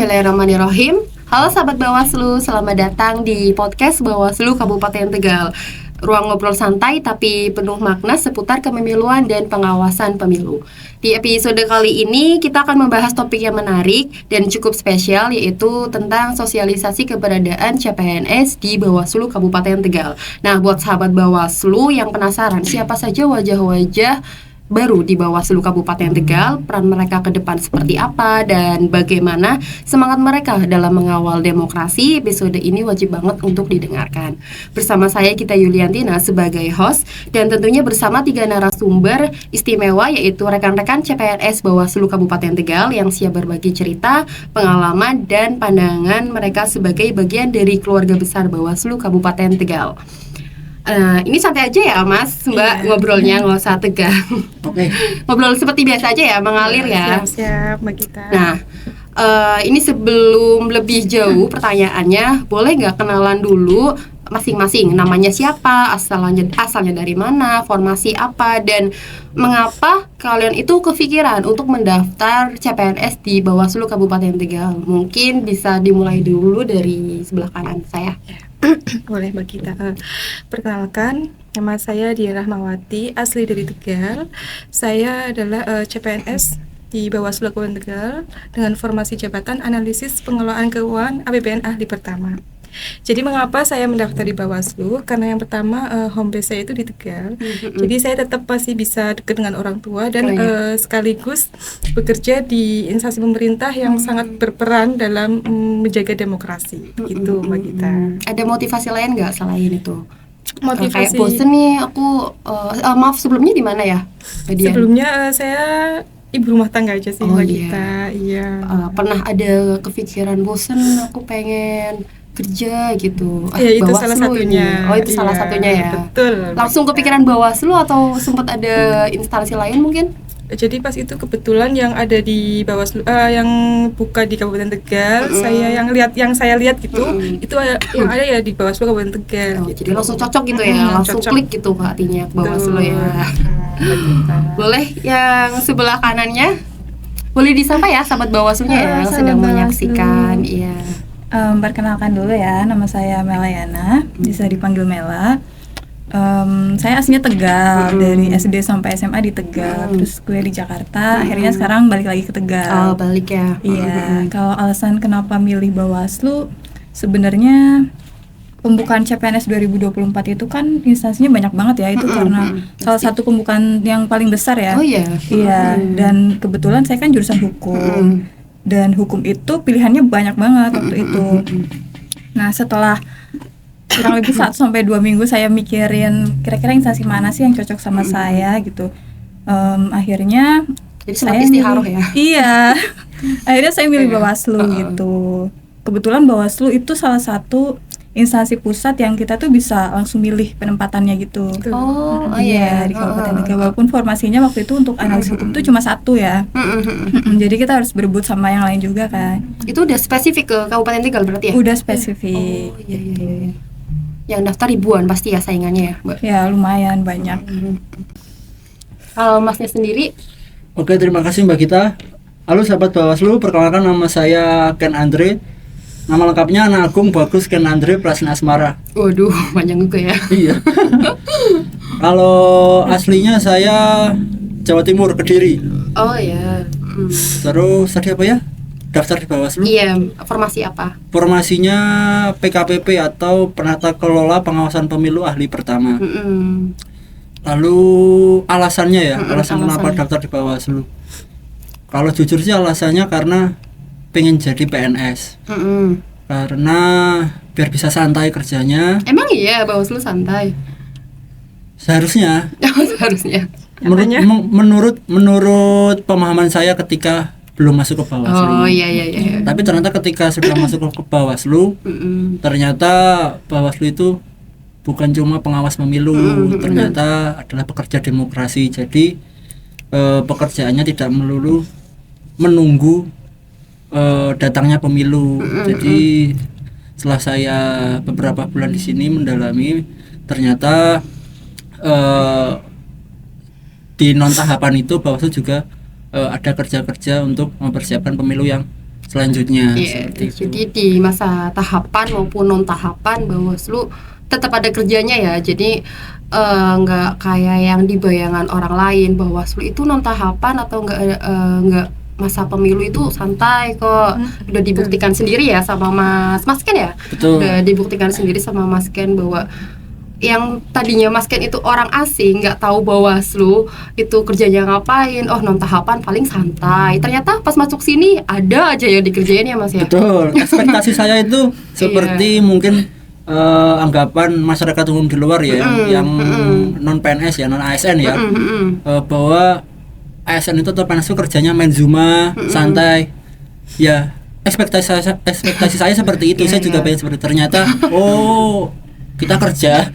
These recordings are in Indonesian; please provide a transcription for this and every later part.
Bismillahirrahmanirrahim. Halo sahabat Bawaslu, selamat datang di podcast Bawaslu Kabupaten Tegal. Ruang ngobrol santai tapi penuh makna seputar kepemiluan dan pengawasan pemilu. Di episode kali ini kita akan membahas topik yang menarik dan cukup spesial, yaitu tentang sosialisasi keberadaan CPNS di Bawaslu Kabupaten Tegal. Nah, buat sahabat Bawaslu yang penasaran siapa saja wajah-wajah baru di Bawaslu Kabupaten Tegal, peran mereka ke depan seperti apa, dan bagaimana semangat mereka dalam mengawal demokrasi, episode ini wajib banget untuk didengarkan. Bersama saya Gita Yuliantina sebagai host, dan tentunya bersama 3 narasumber istimewa, yaitu rekan-rekan CPNS Bawaslu Kabupaten Tegal yang siap berbagi cerita, pengalaman, dan pandangan mereka sebagai bagian dari keluarga besar Bawaslu Kabupaten Tegal. Ini santai aja ya Mas, Mbak, ngobrolnya nggak usah tegang. Oke. Ngobrol seperti biasa aja ya, mengalir ya. Siap, Mbak Gita. Nah, ini sebelum lebih jauh pertanyaannya, boleh nggak kenalan dulu masing-masing, namanya siapa, asalnya dari mana, formasi apa, dan mengapa kalian itu kepikiran untuk mendaftar CPNS di Bawaslu Kabupaten Tegal? Mungkin bisa dimulai dulu dari sebelah kanan saya. Boleh Mbak Gita. Perkenalkan, nama saya Dian Rahmawati, asli dari Tegal. Saya adalah CPNS di Bawaslu Kabupaten Tegal dengan formasi jabatan analisis pengelolaan keuangan APBN ahli pertama. Jadi mengapa saya mendaftar di Bawaslu? Karena yang pertama home base saya itu di Tegal. Jadi saya tetap masih bisa dekat dengan orang tua dan sekaligus bekerja di instansi pemerintah yang sangat berperan dalam menjaga demokrasi. Gitu Mbak Gita. Ada motivasi lain nggak selain itu? Motivasi Kayak bosen nih aku, maaf sebelumnya di mana ya? Dian? Sebelumnya saya ibu rumah tangga aja sih Mbak Gita. Iya. Pernah ada kepikiran bosen, aku pengen kerja gitu. Iya, itu Bawaslu salah satunya. ini. Itu salah satunya ya. Betul. Langsung kepikiran Bawaslu atau sempat ada instansi lain mungkin? Jadi pas itu kebetulan yang ada di Bawaslu yang buka di Kabupaten Tegal, yang saya lihat gitu, itu yang ada ya di Bawaslu Kabupaten Tegal. Jadi langsung cocok gitu ya, langsung cocok. klik gitu artinya Bawaslu ya. Boleh yang sebelah kanannya? Boleh disapa ya sahabat Bawaslunya ya yang sedang menyaksikan. Iya. Perkenalkan dulu ya, nama saya Melayana, bisa dipanggil Mela. Saya aslinya Tegal, dari SD sampai SMA di Tegal, terus kuliah di Jakarta, akhirnya sekarang balik lagi ke Tegal. Oh, balik ya. Iya, kalau alasan kenapa milih Bawaslu, sebenarnya pembukaan CPNS 2024 itu kan instansinya banyak banget ya, itu karena salah satu pembukaan yang paling besar ya. Oh iya. Iya, dan kebetulan saya kan jurusan hukum. Dan hukum itu pilihannya banyak banget waktu itu. Nah, setelah kurang lebih 1-2 minggu saya mikirin kira-kira instansi mana sih yang cocok sama saya gitu. Akhirnya jadi sempat istiharoh ya. Iya. Akhirnya saya milih Bawaslu gitu. Kebetulan Bawaslu itu salah satu instansi pusat yang kita tuh bisa langsung milih penempatannya gitu. Iya, di Kabupaten Tegal. Walaupun formasinya waktu itu untuk analis hukum itu cuma 1 ya. Jadi kita harus berebut sama yang lain juga kan. Itu udah spesifik ke Kabupaten Tegal berarti ya? Udah spesifik. Oh iya. Yang daftar ribuan pasti ya saingannya ya, Mbak? Ya lumayan banyak. Kalau Masnya sendiri? Oke, terima kasih Mbak Gita. Halo sahabat Bawaslu, perkenalkan nama saya Ken Andre. Nama lengkapnya Anak Agung Bagus Ken Andre Prasna Asmara. Waduh, panjang juga ya. Iya. Kalau aslinya saya Jawa Timur, Kediri. Oh ya. Terus tadi apa ya? Daftar di Bawaslu. Iya, formasi apa? Formasinya PKPP atau Penata Kelola Pengawasan Pemilu Ahli Pertama. Lalu alasannya ya, alasan kenapa daftar di Bawaslu. Kalau jujur sih alasannya karena pengen jadi PNS. Karena biar bisa santai kerjanya. Emang iya Bawaslu santai? Seharusnya. Seharusnya. Menurut pemahaman saya ketika belum masuk ke Bawaslu. Oh iya. Tapi ternyata ketika sudah masuk ke Bawaslu, ternyata Bawaslu itu bukan cuma pengawas pemilu, ternyata adalah pekerja demokrasi. Jadi pekerjaannya tidak melulu menunggu datangnya pemilu. Jadi setelah saya beberapa bulan di sini mendalami, ternyata di non tahapan itu Bawaslu juga ada kerja-kerja untuk mempersiapkan pemilu yang selanjutnya. Iya, Seperti itu. jadi di masa tahapan maupun non tahapan Bawaslu tetap ada kerjanya ya. Jadi nggak kayak yang di bayangan orang lain Bawaslu itu non tahapan atau nggak masa pemilu itu santai kok. Udah dibuktikan sendiri ya sama Mas Ken ya. Betul. Udah dibuktikan sendiri sama Mas Ken bahwa yang tadinya Mas Ken itu orang asing, nggak tahu Bawaslu itu kerjanya ngapain, oh non tahapan paling santai. Ternyata pas masuk sini ada aja yang dikerjain ya Mas ya. Betul. Ekspektasi saya itu seperti mungkin anggapan masyarakat umum di luar ya, yang non PNS ya, non ASN ya, bahwa ASN itu atau PNS itu kerjanya main Zuma, santai. Ya, ekspektasi saya seperti itu. Saya juga pengen seperti itu. Ternyata oh, kita kerja.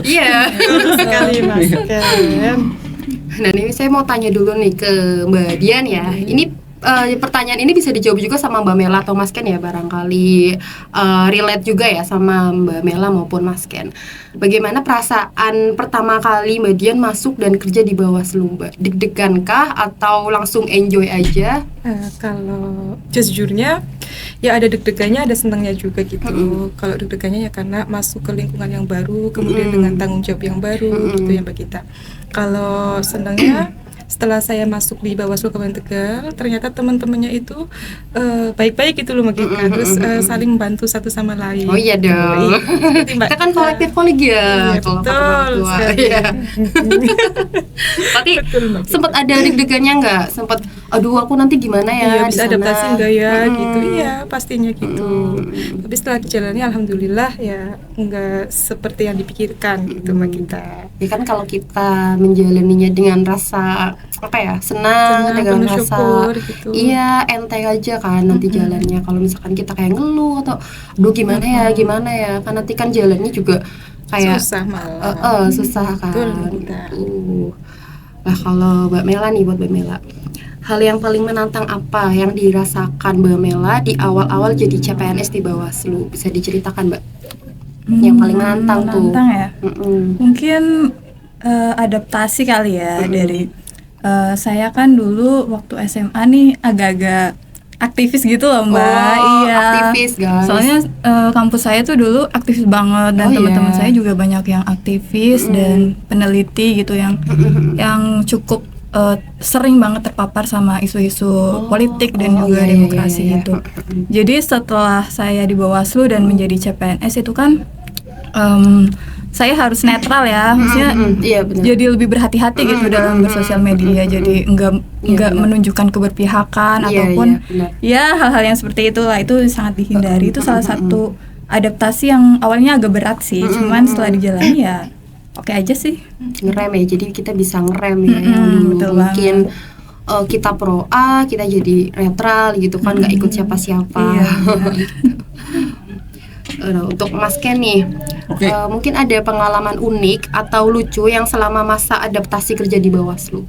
Iya. Sekali Mas Ken. Nah ini saya mau tanya dulu nih ke Mbak Dian ya. Ini pertanyaan ini bisa dijawab juga sama Mbak Mela atau Mas Ken ya, barangkali relate juga ya sama Mbak Mela maupun Mas Ken. Bagaimana perasaan pertama kali Mbak Dian masuk dan kerja di Bawaslu, Mbak? Deg-degan kah atau langsung enjoy aja? Kalau sejujurnya ya ada deg-degannya, ada senangnya juga gitu. Kalau deg-degannya ya karena masuk ke lingkungan yang baru, kemudian dengan tanggung jawab yang baru gitu ya Mbak Gita. Kalau senangnya setelah saya masuk di Bawaslu Kabupaten Tegal, ternyata teman-temannya itu baik-baik gitu loh Mbak Gita. Terus saling membantu satu sama lain. Oh iya dong. Kita kan kolektif kolegial. Iya, kalau kata betul orang tua. sekali. Iya. Tapi Betul, Mbak Gita. sempat ada deg-degannya nggak? Sempat, aduh aku nanti gimana ya Iya, di bisa sana? adaptasi enggak ya gitu. Iya, pastinya gitu. Tapi setelah dijalani alhamdulillah ya enggak seperti yang dipikirkan gitu Mbak Gita. Ya kan kalau kita menjalaninya dengan rasa apa ya, senang dengan penuh rasa syukur gitu. iya enteng aja kan nanti jalannya. Kalau misalkan kita kayak ngeluh atau aduh gimana ya kan nanti kan jalannya juga kayak Susah malah. susah kan. Betul, Mbak Gita. Nah kalau Mbak Mela nih, buat Mbak Mela, hal yang paling menantang apa yang dirasakan Mbak Mela di awal-awal jadi CPNS di Bawaslu? Bisa diceritakan Mbak? Yang paling menantang tuh. ya. Mungkin adaptasi kali ya dari saya kan dulu waktu SMA nih agak-agak aktivis gitu loh Mbak. Oh, Iya. aktivis, guys. Soalnya kampus saya tuh dulu aktivis banget dan Oh, teman-teman iya. saya juga banyak yang aktivis dan peneliti gitu yang cukup sering banget terpapar sama isu-isu politik dan juga iya, demokrasi iya. gitu. Jadi setelah saya di Bawaslu dan menjadi CPNS itu kan saya harus netral ya, maksudnya Iya benar. jadi lebih berhati-hati gitu dalam bersosial media. Jadi enggak benar. menunjukkan keberpihakan Iya, ataupun iya, benar. ya hal-hal yang seperti itulah, itu sangat dihindari. Itu salah satu adaptasi yang awalnya agak berat sih, cuman setelah dijalani ya oke aja sih. Ngerem ya, jadi kita bisa ngerem ya. Yang dulu betul mungkin kita pro A, kita jadi netral gitu kan, nggak ikut siapa-siapa. Iya, Untuk Mas Ken nih, Oke. mungkin ada pengalaman unik atau lucu yang selama masa adaptasi kerja di Bawaslu.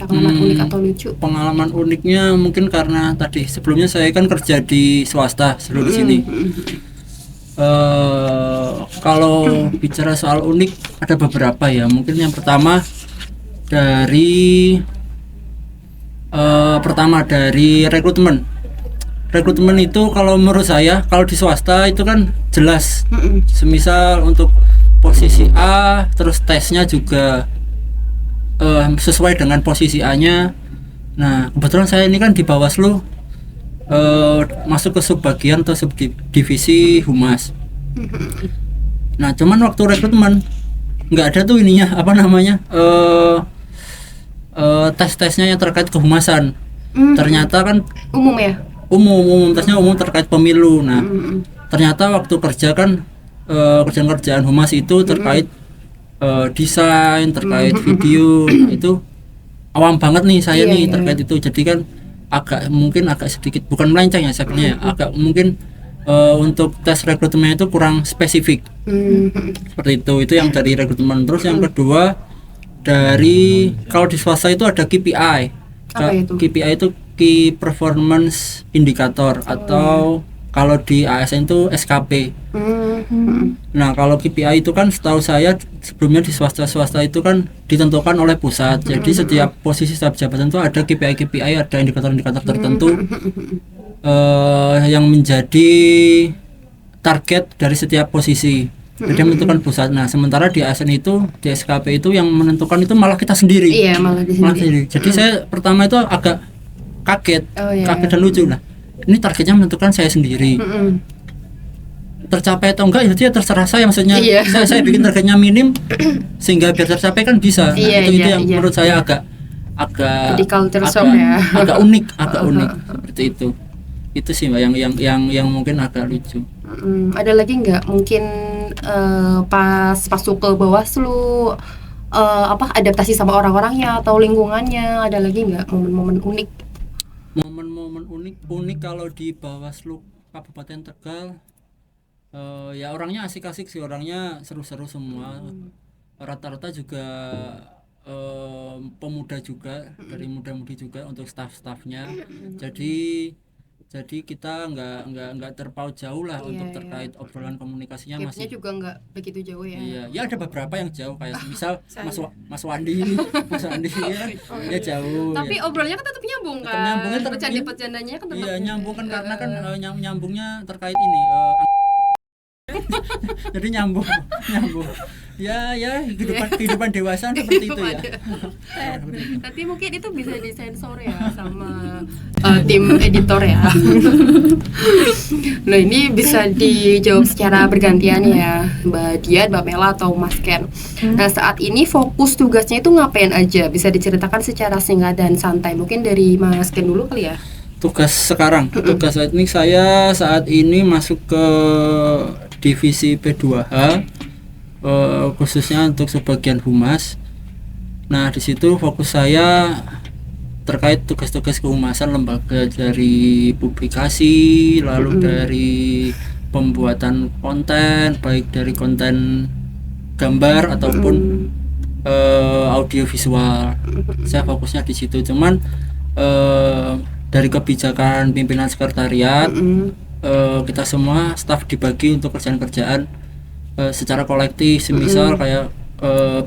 Pengalaman unik atau lucu? Pengalaman uniknya mungkin karena tadi sebelumnya saya kan kerja di swasta seluruh sini. Kalau bicara soal unik ada beberapa ya. Mungkin yang pertama dari rekrutmen. Rekrutmen itu kalau menurut saya, kalau di swasta itu kan jelas. Semisal untuk posisi A, terus tesnya juga sesuai dengan posisi A-nya. Nah, kebetulan saya ini kan di Bawaslu masuk ke subbagian atau subdivisi humas. Nah, cuman waktu rekrutmen nggak ada tuh ininya, apa namanya, tes-tesnya yang terkait kehumasan. Ternyata kan Umum ya? umum tesnya umum terkait pemilu. Nah, ternyata waktu kerja kan kerjaan humas itu terkait desain, terkait video. Nah, itu awam banget nih saya nih terkait itu. Jadi kan agak sedikit, bukan melenceng ya sebenarnya, agak mungkin untuk tes rekrutmennya itu kurang spesifik. Seperti itu yang dari rekrutmen. Terus yang kedua dari, kalau di swasta itu ada KPI. Apa itu? KPI itu Key Performance Indicator, atau kalau di ASN itu SKP. Nah, kalau KPI itu kan setahu saya sebelumnya di swasta itu kan ditentukan oleh pusat. Jadi setiap posisi, setiap jabatan itu ada KPI, ada indikator-indikator tertentu yang menjadi target dari setiap posisi. Jadi dia menentukan pusat. Nah, sementara di ASN itu, di SKP itu yang menentukan itu malah kita sendiri. Iya, malah di sendiri. Jadi saya pertama itu agak kaget, kaget dan lucu lah. Ini targetnya menentukan saya sendiri. Tercapai atau enggak ya terserah saya, maksudnya saya bikin targetnya minim sehingga biar tercapai kan bisa. Nah, itu yang menurut saya agak jadi culture shock ya. Agak unik seperti itu. Itu sih Mbak yang mungkin agak lucu. Ada lagi nggak mungkin pas masuk ke Bawaslu adaptasi sama orang-orangnya atau lingkungannya, ada lagi nggak momen-momen unik? Momen-momen unik kalau di Bawaslu Kabupaten Tegal, ya orangnya asik-asik sih, orangnya seru-seru semua. Rata-rata juga pemuda juga, dari muda-mudi juga untuk staff-staffnya. Jadi kita nggak terpaut jauh lah untuk terkait obrolan komunikasinya. Masih juga nggak begitu jauh ya. Iya, ya ada beberapa yang jauh kayak misal Mas Wandi ya jauh. Tapi obrolannya kan tetap nyambung kan. Nyambungnya bercandanya kan tetap. Iya, nyambung kan karena kan nyambungnya terkait ini. Jadi nyambung. Ya kehidupan dewasa seperti itu ya. Nanti mungkin itu bisa disensor ya sama tim editor ya. Nah, ini bisa dijawab secara bergantian ya, Mbak Dian, Mbak Mela atau Mas Ken. Nah, saat ini fokus tugasnya itu ngapain aja? Bisa diceritakan secara singkat dan santai. Mungkin dari Mas Ken dulu kali ya. Tugas saat ini saya masuk ke divisi P2H, khususnya untuk sebagian humas. Nah, di situ fokus saya terkait tugas-tugas kehumasan lembaga, dari publikasi, lalu dari pembuatan konten, baik dari konten gambar ataupun audio visual. Saya fokusnya di situ. Cuman dari kebijakan pimpinan sekretariat, kita semua staf dibagi untuk kerjaan-kerjaan secara kolektif, semisal kayak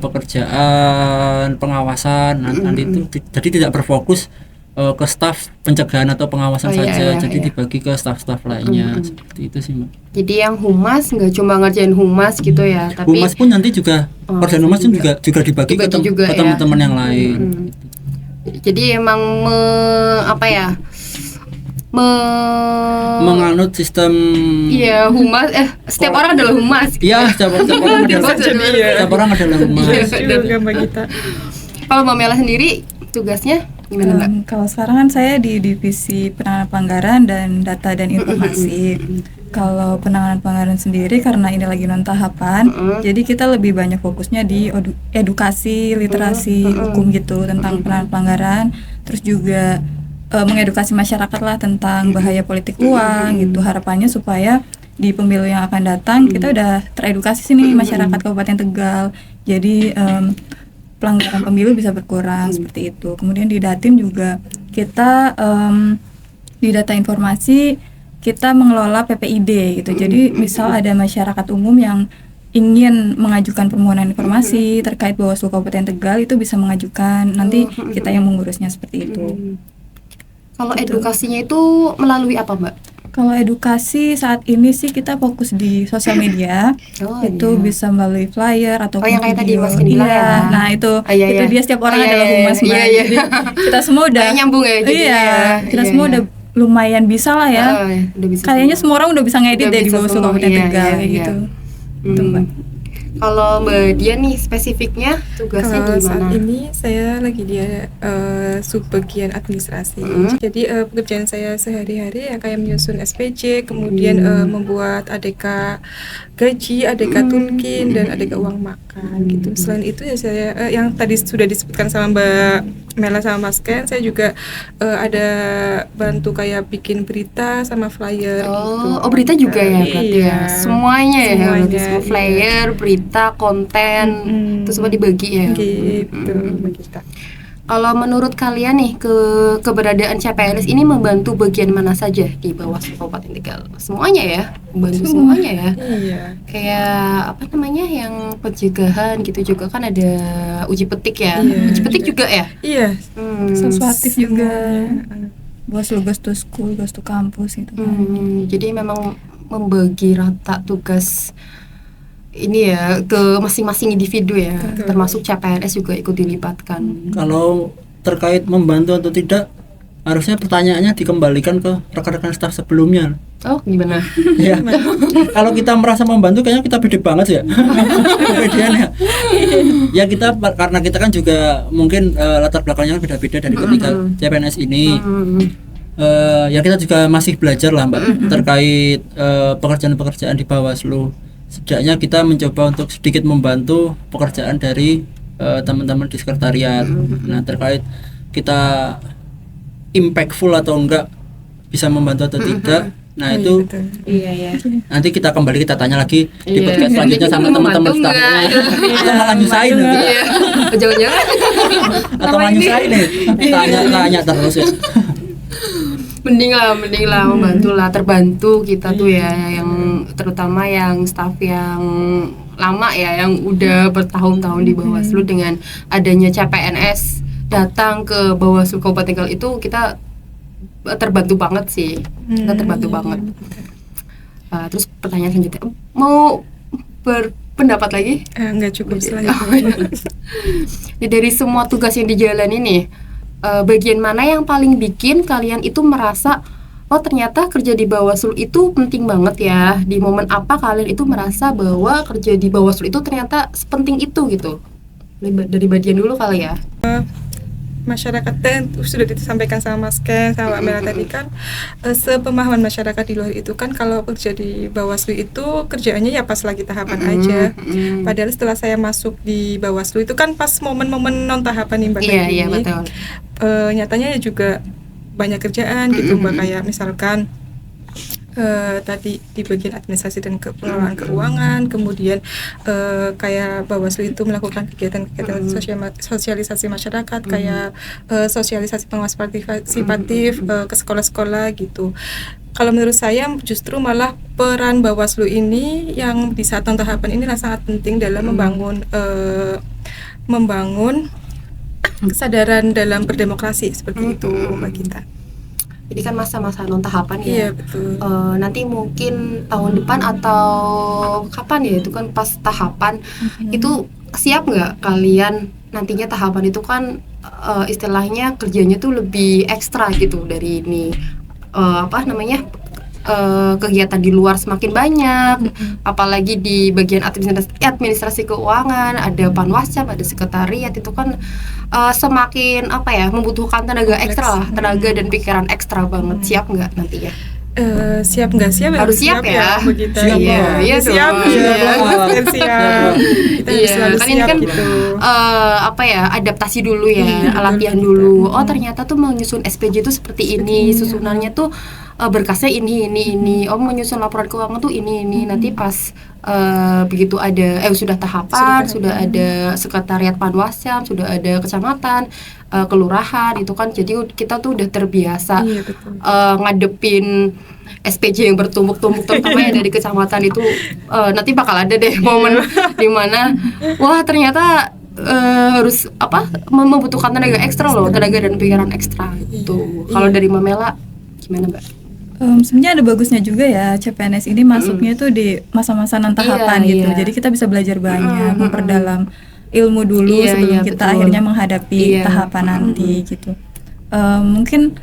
pekerjaan pengawasan nanti itu jadi tidak berfokus ke staf pencegahan atau pengawasan saja, jadi dibagi ke staf-staf lainnya. Seperti itu sih Mbak. Jadi yang humas nggak cuma ngerjain humas gitu ya, tapi humas pun nanti juga kerjaan humas pun juga dibagi ke teman-teman yang lain. Jadi emang menganut sistem humas setiap orang adalah humas. Iya, setiap orang adalah humas. Kalau Mbak Mela sendiri tugasnya gimana Mbak? Kalau sekarang kan saya di divisi penanganan pelanggaran dan data dan informasi. Kalau penanganan pelanggaran sendiri karena ini lagi non tahapan, jadi kita lebih banyak fokusnya di edukasi, literasi hukum gitu tentang penanganan pelanggaran, terus juga mengedukasi masyarakat lah tentang bahaya politik uang gitu. Harapannya supaya di pemilu yang akan datang kita udah teredukasi sini masyarakat Kabupaten Tegal. Jadi pelanggaran pemilu bisa berkurang seperti itu. Kemudian di Datim juga kita di data informasi kita mengelola PPID gitu. Jadi misal ada masyarakat umum yang ingin mengajukan permohonan informasi terkait Bawaslu Kabupaten Tegal, itu bisa mengajukan, nanti kita yang mengurusnya seperti itu. Kalau edukasinya itu melalui apa Mbak? Kalau edukasi saat ini sih kita fokus di sosial media, bisa melalui flyer atau yang kayak tadi Mas Ken bilang ya. Nah itu dia setiap orang adalah humas Mbak. Jadi kita semua udah nyambung ya. Kita semua udah lumayan bisa lah ya. Kayaknya semua orang udah bisa ngedit deh di Bawaslu Kabupaten Tegal gitu. Itu Mbak. Kalau Mbak Dian nih spesifiknya tugasnya di mana? Saat ini saya lagi di subbagian administrasi. Jadi pekerjaan saya sehari-hari yang kayak menyusun SPJ, kemudian membuat ADK gaji, ADK tunkin, dan ADK uang makan gitu. Selain itu ya saya yang tadi sudah disebutkan sama Mbak Mela sama Mas Ken, saya juga ada bantu kayak bikin berita sama flyer gitu. Oh, berita juga ya berarti ya? Semuanya ya? Flyer, berita, konten, itu semua dibagi ya? Gitu, kita. Kalau menurut kalian nih, keberadaan CPNS ini membantu bagian mana saja di Bawaslu Kabupaten Tegal? Semuanya ya? Membantu semuanya ya? Iya. Kayak yang pencegahan gitu juga kan ada uji petik ya? Uji petik juga ya? Iya. Sesuatif juga. Bawaslu goes to school, goes to kampus gitu kan. Jadi memang membagi rata tugas ini ya ke masing-masing individu ya, termasuk CPNS juga ikut dilibatkan. Kalau terkait membantu atau tidak, harusnya pertanyaannya dikembalikan ke rekan-rekan staf sebelumnya. Oh, gimana? Ya. Kalau kita merasa membantu, kayaknya kita pede banget ya. Kepedean ya. Ya kita, karena kita kan juga mungkin latar belakangnya beda-beda dari ketika CPNS ini. Ya kita juga masih belajar lah Mbak terkait pekerjaan-pekerjaan di Bawaslu. Setidaknya kita mencoba untuk sedikit membantu pekerjaan dari teman-teman di sekretariat. Nah, terkait kita impactful atau enggak, bisa membantu atau tidak, nah itu Iya. nanti kita kembali kita tanya lagi di Iya. podcast selanjutnya sama teman-teman Membantu staff. enggak? Atau malah nyusahin gitu. Iya. Jangan-jangan Atau malah nyusahin nih. Tanya terus ya. mending lah membantu lah, terbantu kita tuh ya, yang terutama yang staf yang lama ya, yang udah bertahun-tahun di Bawaslu. Dengan adanya CPNS datang ke Bawaslu Kabupaten Tegal itu kita terbantu banget sih, kita terbantu banget. Terus pertanyaan selanjutnya, mau berpendapat lagi? Nggak cukup selanjutnya. Dari semua tugas yang dijalani nih, bagian mana yang paling bikin kalian itu merasa oh ternyata kerja di Bawaslu itu penting banget ya? Di momen apa kalian itu merasa bahwa kerja di Bawaslu itu ternyata sepenting itu gitu? Dari bagian dulu kali ya. Masyarakat sudah disampaikan sama Mas Ken sama Mbak Mela tadi kan, sepemahaman masyarakat di luar itu kan kalau kerja di Bawaslu itu kerjaannya ya pas lagi tahapan aja. Padahal setelah saya masuk di Bawaslu itu kan pas momen-momen non tahapan nih Mbak. Iya betul. Nyatanya juga banyak kerjaan gitu Mbak, kayak misalkan tadi di bagian administrasi dan pengelolaan keuangan, kemudian kayak Bawaslu itu melakukan kegiatan-kegiatan sosialisasi masyarakat, kayak sosialisasi pengawas partisipatif ke sekolah-sekolah gitu. Kalau menurut saya justru malah peran Bawaslu ini yang di saat tahapan ini sangat penting dalam membangun kesadaran dalam berdemokrasi seperti itu Mbak Gita. Jadi kan masa-masa non tahapan ya. Iya betul. Nanti mungkin tahun depan atau kapan ya, itu kan pas tahapan itu siap nggak kalian nantinya tahapan itu kan istilahnya kerjanya tuh lebih ekstra gitu dari ini kegiatan di luar semakin banyak, apalagi di bagian administrasi keuangan ada panwascam, ada sekretariat, itu kan semakin membutuhkan tenaga ekstra lah, tenaga dan pikiran ekstra banget. Siap nggak nanti ya? Siap nggak siap? Harus siap ya. Begitu. Iya Siap. Iya, kan ini kan gitu. Adaptasi dulu ya, latihan dulu. Oh ternyata tuh menyusun SPJ itu seperti ini, susunannya tuh berkasnya ini. Oh menyusun laporan keuangan tuh ini. Nanti pas begitu ada sudah tahapan, sudah ada sekretariat panwascam, sudah ada kecamatan, kelurahan, itu kan jadi kita tuh udah terbiasa ngadepin SPJ yang bertumpuk-tumpuk, terutama yang dari kecamatan itu. Nanti bakal ada deh momen dimana wah ternyata harus membutuhkan tenaga ekstra loh, tenaga dan pikiran ekstra gitu. Kalau dari Mamela gimana Mbak? Sebenarnya ada bagusnya juga ya CPNS ini masuknya tuh di masa-masa non tahapan gitu. Jadi kita bisa belajar banyak, memperdalam ilmu dulu sebelum kita akhirnya menghadapi tahapan nanti gitu. Mungkin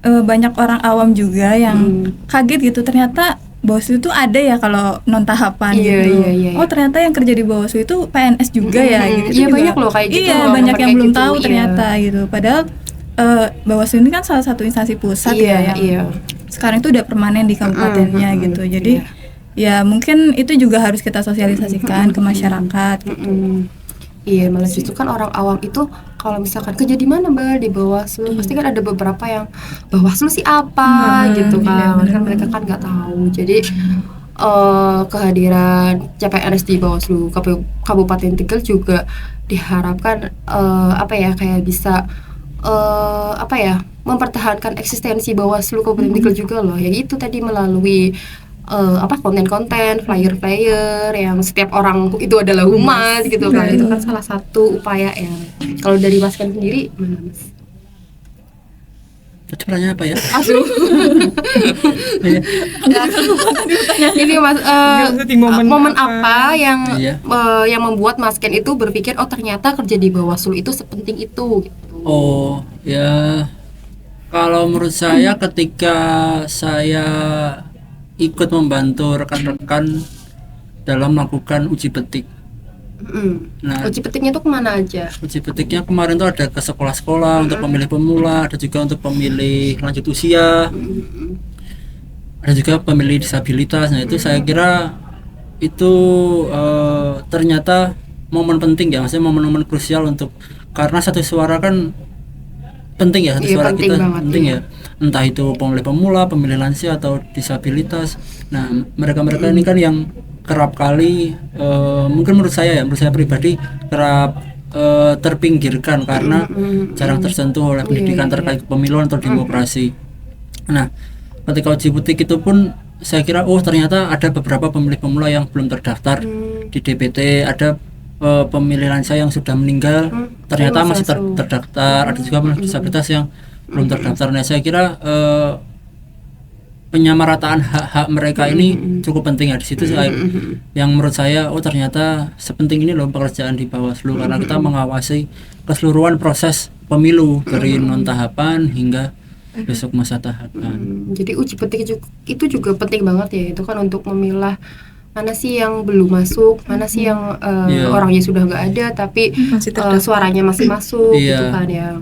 banyak orang awam juga yang kaget gitu, ternyata Bawaslu itu ada ya kalau non tahapan gitu. Oh ternyata yang kerja di Bawaslu itu PNS juga ya gitu. Iya banyak loh kayak gitu. Iya banyak yang belum tahu ternyata gitu. Padahal Bawaslu ini kan salah satu instansi pusat yang sekarang itu udah permanen di kabupatennya gitu. Jadi ya mungkin itu juga harus kita sosialisasikan ke masyarakat gitu. Iya, malah justru kan orang awam itu kalau misalkan kerja di mana Mbak, di Bawaslu, pasti kan ada beberapa yang Bawaslu sih apa gitu kan. Kan mereka kan nggak tahu. Jadi kehadiran CPNS di Bawaslu Kabupaten Tegal juga diharapkan kayak bisa mempertahankan eksistensi Bawaslu Kabupaten Tegal juga loh. Ya itu tadi melalui konten-konten, flyer-flyer yang setiap orang itu adalah humas gitu kan. Itu kan salah satu upaya ya. Kalau dari Mas Ken sendiri gimana Mas? Tadi pertanyaan apa ya? Aduh. Ini Mas, Jadi momen apa yang Iya. yang membuat Mas Ken itu berpikir oh ternyata kerja di Bawaslu itu sepenting itu gitu. Oh ya, kalau menurut saya ketika saya ikut membantu rekan-rekan dalam melakukan uji petik. Nah, Uji petiknya itu kemana aja? uji petiknya kemarin tuh ada ke sekolah-sekolah untuk pemilih pemula, ada juga untuk pemilih lanjut usia, ada juga pemilih disabilitas. Nah itu saya kira itu ternyata momen penting ya, maksudnya momen-momen krusial untuk, karena satu suara kan penting ya, satu Iya, suara penting kita banget, penting iya. ya, entah itu pemilih pemula, pemilih lansia atau disabilitas. Nah mereka-mereka ini kan yang kerap kali mungkin menurut saya pribadi kerap terpinggirkan karena jarang tersentuh oleh pendidikan terkait kepemiluan atau demokrasi. Nah ketika uji petik itu pun saya kira oh ternyata ada beberapa pemilih pemula yang belum terdaftar di DPT, ada pemilih lansia yang sudah meninggal ternyata masih terdaftar, ada juga pemilih disabilitas yang belum terdaftar. Nah saya kira penyamarataan hak-hak mereka ini cukup penting ya. Di situ yang menurut saya oh ternyata sepenting ini loh pekerjaan di Bawaslu, karena kita mengawasi keseluruhan proses pemilu dari non tahapan hingga besok masa tahapan. Jadi uji petik itu juga penting banget ya, itu kan untuk memilah mana sih yang belum masuk, mana sih yang orangnya sudah nggak ada tapi Masih terdaftar. suaranya masih masuk gitu kan ya.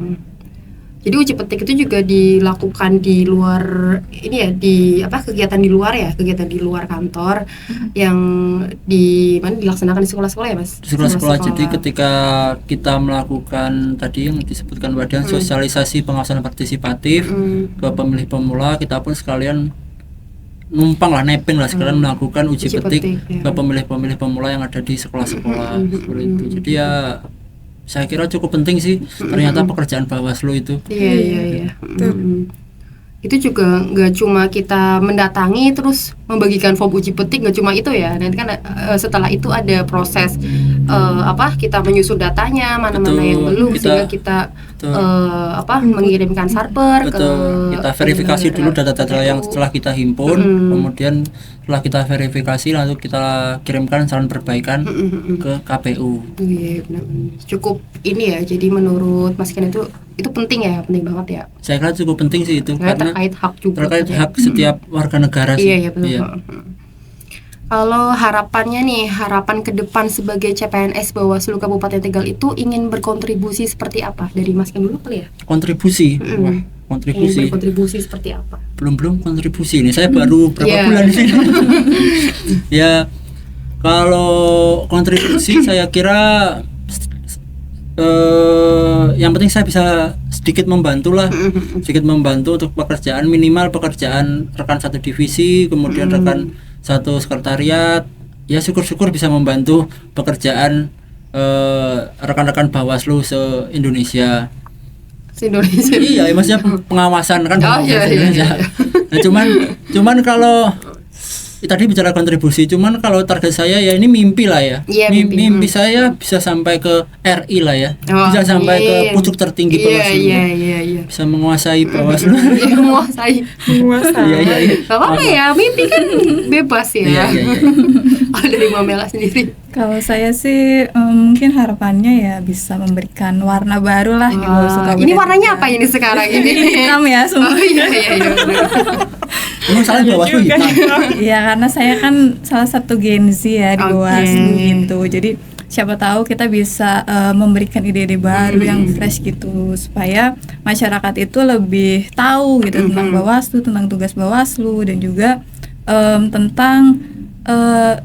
Jadi uji petik itu juga dilakukan di luar ini ya, di kegiatan di luar ya, kegiatan di luar kantor yang di mana dilaksanakan di sekolah-sekolah ya Mas? Di sekolah-sekolah. Jadi ketika kita melakukan tadi yang disebutkan badan sosialisasi pengawasan partisipatif ke pemilih pemula, kita pun sekalian numpang lah, nepeng lah sekalian melakukan uji petik ke pemilih-pemilih pemula yang ada di sekolah-sekolah seperti itu. Jadi ya saya kira cukup penting sih ternyata pekerjaan Bawaslu itu. Iya. Itu juga nggak cuma kita mendatangi terus membagikan form uji petik, nggak cuma itu ya. Nanti kan setelah itu ada proses kita menyusun datanya, mana-mana yang belum, sehingga kita mengirimkan sarper ke kita verifikasi dulu data-data yang setelah kita himpun, kemudian setelah kita verifikasi lalu kita kirimkan saran perbaikan ke KPU. Iya, benar. Cukup ini ya. Jadi menurut Mas Ken itu penting ya, penting banget ya. Saya kira cukup penting sih itu karena terkait hak juga. Terkait hak setiap warga negara sih. Iya, betul. Kalau harapan ke depan sebagai CPNS Bawaslu Kabupaten Tegal itu ingin berkontribusi seperti apa? Dari Mas Ken dulu kali ya? Kontribusi. Wah, kontribusi. Ingin berkontribusi seperti apa? Belum kontribusi ini. Saya baru berapa bulan di sini. Ya, kalau kontribusi saya kira yang penting saya bisa sedikit membantu untuk pekerjaan, minimal pekerjaan rekan satu divisi, kemudian rekan satu sekretariat. Ya syukur-syukur bisa membantu pekerjaan rekan-rekan Bawaslu se-Indonesia. Iya, maksudnya pengawasan kan. Iya. Nah, cuman kalau tadi bicara kontribusi, cuman kalau target saya ya ini mimpi lah ya. Mimpi saya bisa sampai ke RI lah ya. Bisa sampai ke pucuk tertinggi Bawaslu. Iya. Bisa menguasai Bawaslu. menguasai. Iya. Apa ya? Mimpi kan bebas ya. Iya. Dari Mbak Mela sendiri. Kalau saya sih mungkin harapannya ya bisa memberikan warna baru lah di Bawaslu Kabupaten. Ini warnanya apa ini sekarang ini? Hitam ya semua. Iya. Emang salah Bawaslu hitam. Iya, karena saya kan salah satu Gen Z ya di Bawaslu gitu. Jadi siapa tahu kita bisa memberikan ide-ide baru yang fresh gitu supaya masyarakat itu lebih tahu gitu tentang Bawaslu, tentang tugas Bawaslu, dan juga tentang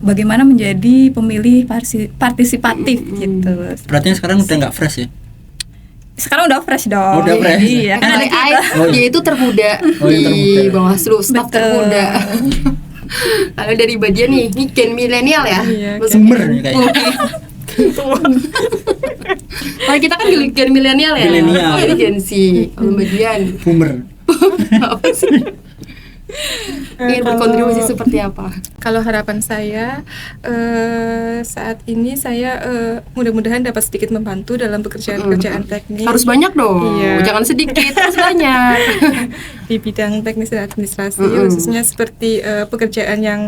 bagaimana menjadi pemilih partisipatif gitu. Berarti sekarang udah nggak fresh ya? Sekarang udah fresh dong. Udah fresh. Iya, Karena dia itu termuda di Bawaslu, staf termuda. Lalu dari bagian nih, ini gen milenial ya? Boomer nih kayaknya. Kalau kita kan gen milenial ya? Milenial. Ini Gen Z. Kalau bagian Boomer. apa sih? ingin berkontribusi seperti apa? Kalau harapan saya saat ini saya mudah-mudahan dapat sedikit membantu dalam pekerjaan-pekerjaan teknis. Harus banyak dong, Iya. jangan sedikit, harus banyak. Di bidang teknis dan administrasi, khususnya seperti pekerjaan yang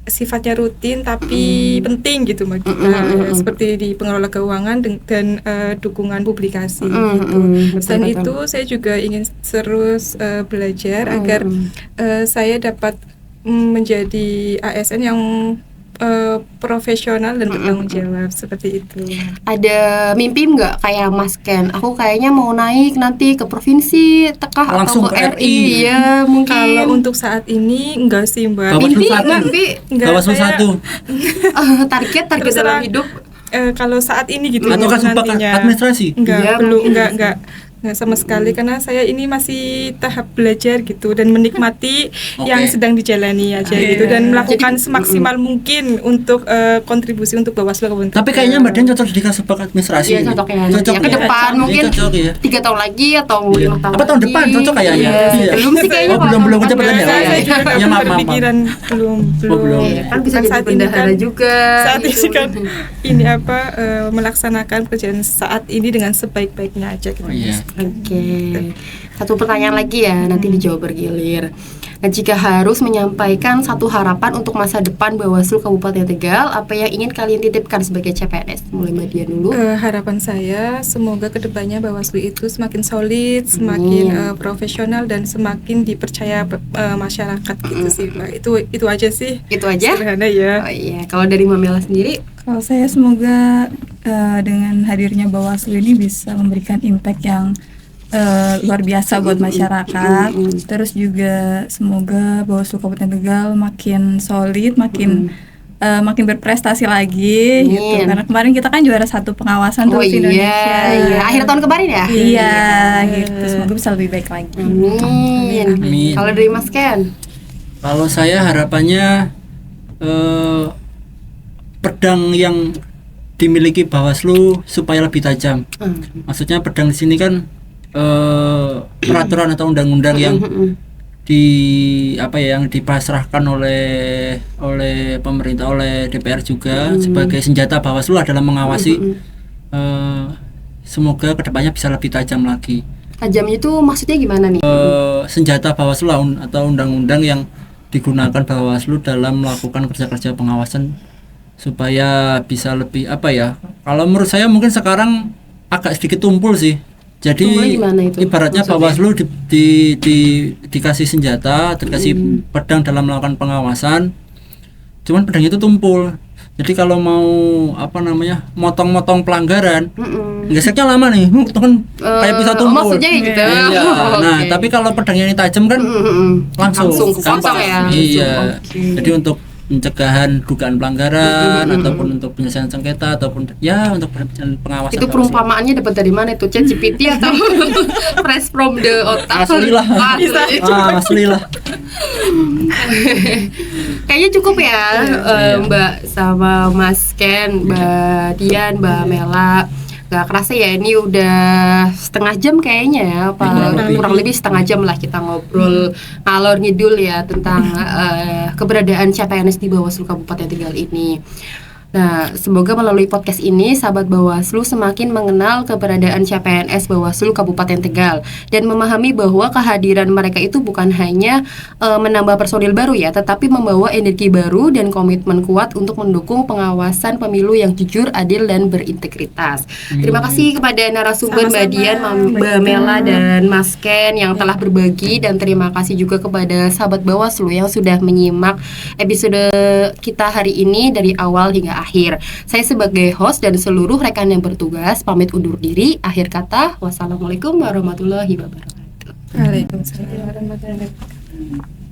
sifatnya rutin tapi penting gitu bagi kita, seperti di pengelola keuangan dan dukungan publikasi gitu. Selain itu saya juga ingin terus belajar agar saya dapat menjadi ASN yang profesional dan bertanggung jawab seperti itu. Ada mimpi nggak kayak Mas Ken? Aku kayaknya mau naik nanti ke provinsi, tekah Langsung atau ke ke RI. RI. Ya mungkin. Kalau untuk saat ini enggak sih Mbak. Bawaslu mimpi, 1. mimpi. Enggak, Bawaslu saya- 1. target Terus dalam terang, hidup. kalau saat ini gitu Atau kan sumpah nantinya. administrasi. Enggak, Iya, belum, mungkin. enggak sama sekali karena saya ini masih tahap belajar gitu dan menikmati yang sedang dijalani aja gitu dan melakukan semaksimal mungkin untuk kontribusi untuk Bawaslu Kabupaten. Tapi kayaknya Mbak Dian cocok dikasih sebagai administrasi. Iya cocok ya. Nanti Cocok ya. Ke ya. depan Iya, mungkin cocok ya. 3 tahun lagi atau Iya. 5 tahun. Apa tahun lagi. depan? Cocok kayaknya. Iya. Iya. Belum sih kayaknya. Oh, kalau belum tahun kecepatan depan. ya? Saya juga Ya, belum maaf, maaf. berpikiran belum. belum. Iya, kan bisa Kan jadi saat ini bendahara kan juga. saat ini gitu. kan ini apa melaksanakan pekerjaan saat ini dengan sebaik-baiknya aja gitu. Oh, iya. Oke. Satu pertanyaan lagi ya, nanti dijawab bergilir. Nah, jika harus menyampaikan satu harapan untuk masa depan Bawaslu Kabupaten Tegal, apa yang ingin kalian titipkan sebagai CPNS? Mulai Mbak Dian dulu. Harapan saya semoga kedepannya Bawaslu itu semakin solid, semakin profesional dan semakin dipercaya masyarakat gitu sih Mbak. Itu aja sih. Gitu aja. Sederhana ya. Oh iya, kalau dari Mamela sendiri, Kalau saya semoga dengan hadirnya Bawaslu ini bisa memberikan impact yang luar biasa buat masyarakat. Terus juga semoga Bawaslu Kabupaten Tegal makin solid, makin berprestasi lagi gitu. Amin. Karena kemarin kita kan juara 1 pengawasan oh terus iya, Indonesia. iya, akhir tahun kemarin ya. Iya, gitu. Semoga bisa lebih baik lagi. Amin. Amin. Kalau dari Mas Ken, Kalau saya harapannya pedang yang dimiliki Bawaslu supaya lebih tajam. Maksudnya pedang di sini kan peraturan atau undang-undang yang yang dipasrahkan oleh pemerintah, oleh DPR juga sebagai senjata Bawaslu adalah mengawasi. Semoga kedepannya bisa lebih tajam lagi. tajamnya itu maksudnya gimana nih? Senjata Bawaslu atau undang-undang yang digunakan Bawaslu dalam melakukan kerja-kerja pengawasan supaya bisa lebih kalau menurut saya mungkin sekarang agak sedikit tumpul sih. Jadi Tumpulnya gimana itu ibaratnya maksudnya? Bawaslu dikasih senjata, dikasih pedang dalam melakukan pengawasan, cuman pedang itu tumpul. Jadi kalau mau motong-motong pelanggaran, geseknya lama nih, itu kan kayak bisa tumpul. Maksudnya gitu. Iya. Nah, Oke. tapi kalau pedangnya ini tajam kan langsung kepotong gampang. ya. Iya. Oke. Jadi untuk pencegahan dugaan pelanggaran ataupun untuk penyelesaian sengketa ataupun untuk pengawasan. Itu perumpamaannya dapat dari mana itu? ChatGPT atau fresh from the otak? Asli lah. Asli. Asli lah. Kayaknya cukup ya, Mbak sama Mas Ken, Mbak Dian, Mbak Mela. Gak kerasa ya, ini udah setengah jam kayaknya ya, kurang lebih setengah jam lah kita ngobrol ngalor ngidul ya tentang keberadaan CPNS di Bawaslu Kabupaten Tegal ini. Nah, semoga melalui podcast ini sahabat Bawaslu semakin mengenal keberadaan CPNS Bawaslu Kabupaten Tegal dan memahami bahwa kehadiran mereka itu bukan hanya menambah personil baru ya, tetapi membawa energi baru dan komitmen kuat untuk mendukung pengawasan pemilu yang jujur, adil dan berintegritas. Terima kasih kepada narasumber Mbak Dian, Mbak Mela dan Mas Ken yang telah berbagi, dan terima kasih juga kepada sahabat Bawaslu yang sudah menyimak episode kita hari ini dari awal hingga akhir. Saya sebagai host dan seluruh rekan yang bertugas pamit undur diri. Akhir kata, wassalamualaikum warahmatullahi wabarakatuh. Waalaikumsalam warahmatullahi wabarakatuh.